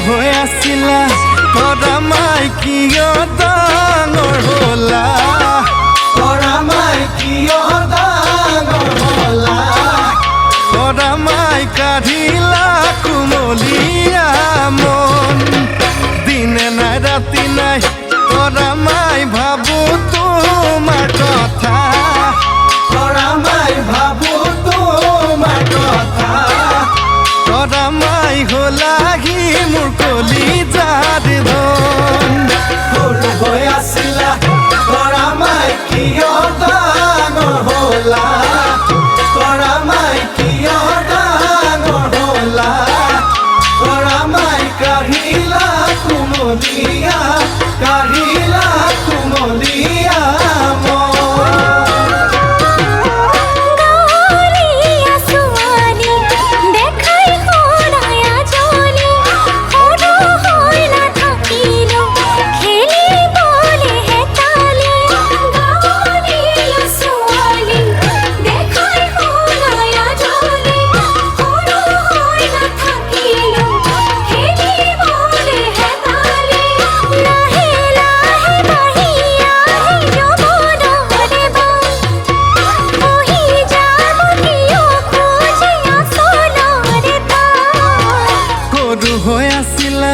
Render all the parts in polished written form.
হৈ আছিলা তৰা মাই কিয় ডাঙৰ হ'লা তৰা মাই কিয় ডাঙৰ হ'লা তৰা মাই কাঢ়িলা কুমলীয়া মন দিনে নাই ৰাতি নাই তৰা মাই ভাবো তোমাৰ কথা তৰা মাই ভাবো তোমাৰ কথা তৰা মাই হ'লাহি মোৰ কলিজাৰ ধন সৰু হৈ আছিলা তৰা মাই কিয় ডাঙৰ হ'লা তৰা মাই কিয় ডাঙৰ হ'লা তৰা মাই কাঢ়িলা কুমলীয়া হৈ আছিলা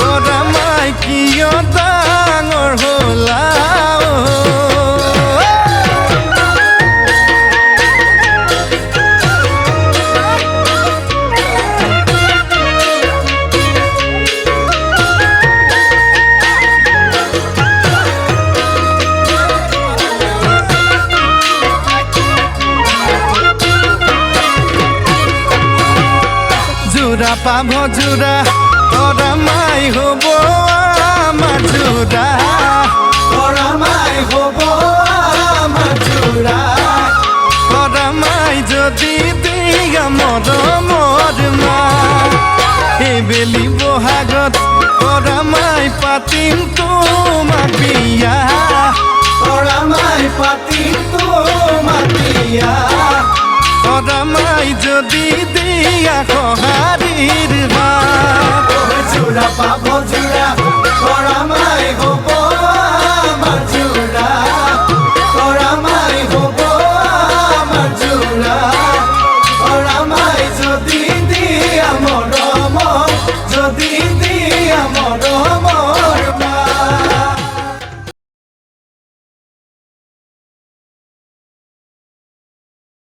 তৰা মাই কিয় ডাঙৰ হ'লা জোৰা পাভ জোৰা তৰা মাই হ'ব আমাৰ জোৰা তৰা মাই হ'ব আমাৰ জোৰা তৰা মাই যদি দিয়া মৰমৰ মা এইবেলি বহাগত তৰা মাই পাতিম তোমাক বিয়া তৰা মাই পাতিম তোমাক বিয়া তৰা মাই যদি দিয়া সঁহাৰিৰ হাত জোৰা পাভ জোৰা তৰা মাই হ'ব